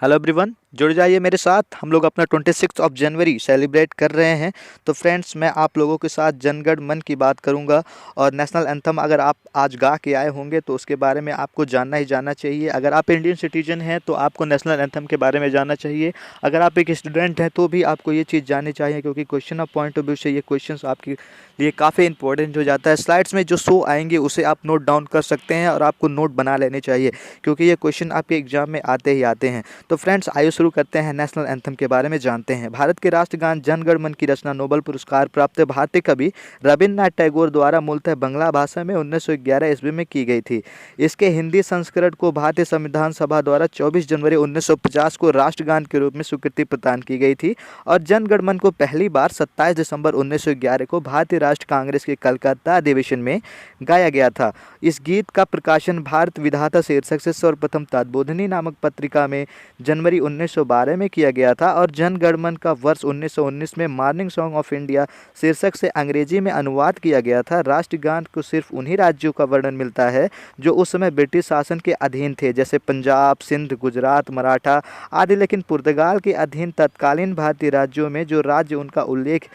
Hello everyone, जुड़ जाइए मेरे साथ। हम लोग अपना 26 जनवरी सेलिब्रेट कर रहे हैं। तो फ्रेंड्स, मैं आप लोगों के साथ जनगण मन की बात करूंगा। और नेशनल एंथम अगर आप आज गा के आए होंगे तो उसके बारे में आपको जानना ही जानना चाहिए। अगर आप इंडियन सिटीजन हैं तो आपको नेशनल एंथम के बारे में जानना चाहिए। अगर आप एक स्टूडेंट हैं तो भी आपको ये चीज़ जाननी चाहिए, क्योंकि question of point of view से ये क्वेश्चन आपके लिए काफ़ी इंपॉर्टेंट हो जाता है। स्लाइड्स में जो शो आएंगे उसे आप नोट डाउन कर सकते हैं और आपको नोट बना लेने चाहिए, क्योंकि ये क्वेश्चन आपके एग्जाम में आते ही आते हैं। तो फ्रेंड्स, आइए शुरू करते हैं। नेशनल एंथम के बारे में जानते हैं। भारत के राष्ट्रगान जन गण मन की रचना नोबेल पुरस्कार प्राप्त भारतीय कवि रविन्द्रनाथ टैगोर द्वारा मूलतः बंगला भाषा में 1911 ईस्वी में की गई थी। इसके हिंदी संस्करण को भारतीय संविधान सभा द्वारा 24 जनवरी 1950 को राष्ट्रगान के रूप में स्वीकृति प्रदान की गई थी। और जन गण मन को पहली बार 27 दिसंबर 1911 को भारतीय राष्ट्र कांग्रेस के कलकत्ता अधिवेशन में गाया गया था। इस गीत का प्रकाशन भारत विधाता शीर्षक से सर्वप्रथम तद्बोधिनी नामक पत्रिका में जनवरी 1912 में किया गया था। और जन गण मन का वर्ष 1919 में मॉर्निंग सॉन्ग ऑफ इंडिया शीर्षक से अंग्रेजी में अनुवाद किया गया था। राष्ट्रगान को सिर्फ उन्हीं राज्यों का वर्णन मिलता है जो उस समय ब्रिटिश शासन के अधीन थे, जैसे पंजाब, सिंध, गुजरात, मराठा आदि। लेकिन पुर्तगाल के अधीन तत्कालीन भारतीय राज्यों में जो राज्य उनका उल्लेख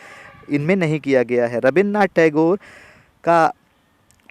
इनमें नहीं किया गया है। रविन्द्रनाथ टैगोर का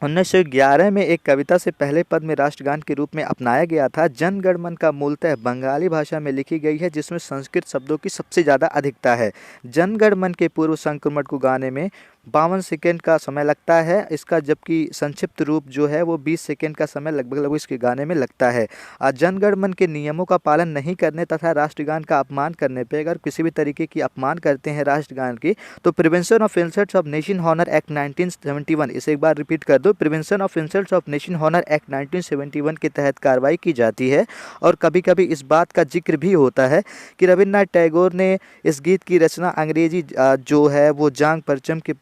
1911 में एक कविता से पहले पद में राष्ट्रगान के रूप में अपनाया गया था। जन गण मन का मूलतः बंगाली भाषा में लिखी गई है, जिसमें संस्कृत शब्दों की सबसे ज़्यादा अधिकता है। जन गण मन के पूर्व संक्रमण को गाने में 52 सेकेंड का समय लगता है इसका, जबकि संक्षिप्त रूप जो है वो 20 सेकेंड का समय लगभग इसके गाने में लगता है। जन गण मन के नियमों का पालन नहीं करने तथा राष्ट्रगान का अपमान करने पर अगर किसी भी तरीके की अपमान करते हैं राष्ट्रगान की, तो prevention of insults of nation honour act 1971, इसे एक बार रिपीट कर दो, prevention of insults of nation honour act 1971 के तहत कार्रवाई की जाती है। और कभी कभी इस बात का जिक्र भी होता है कि रविन्द्रनाथ टैगोर ने इस गीत की रचना अंग्रेजी जो है वो जांग परचम के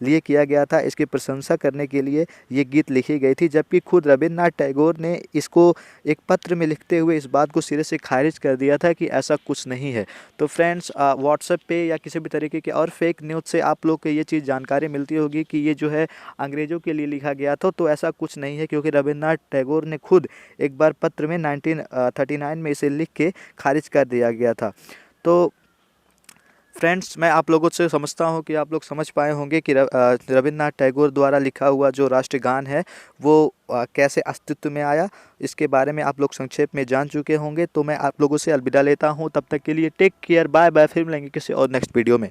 लिए किया गया था। इसकी प्रशंसा करने के लिए ये गीत लिखी गई थी, जबकि खुद रविन्द्रनाथ टैगोर ने इसको एक पत्र में लिखते हुए इस बात को सिरे से खारिज कर दिया था कि ऐसा कुछ नहीं है। तो फ्रेंड्स, व्हाट्सएप पे या किसी भी तरीके के और फेक न्यूज़ से आप लोग को ये चीज़ जानकारी मिलती होगी कि ये जो है अंग्रेज़ों के लिए लिखा गया था, तो ऐसा कुछ नहीं है, क्योंकि रविन्द्रनाथ टैगोर ने खुद एक बार पत्र में 1939 में इसे लिख के खारिज कर दिया गया था। तो फ्रेंड्स, मैं आप लोगों से समझता हूं कि आप लोग समझ पाए होंगे कि रविन्द्रनाथ टैगोर द्वारा लिखा हुआ जो राष्ट्रगान है वो कैसे अस्तित्व में आया, इसके बारे में आप लोग संक्षेप में जान चुके होंगे। तो मैं आप लोगों से अलविदा लेता हूं, तब तक के लिए टेक केयर, बाय बाय। फिर मिलेंगे किसी और नेक्स्ट वीडियो में।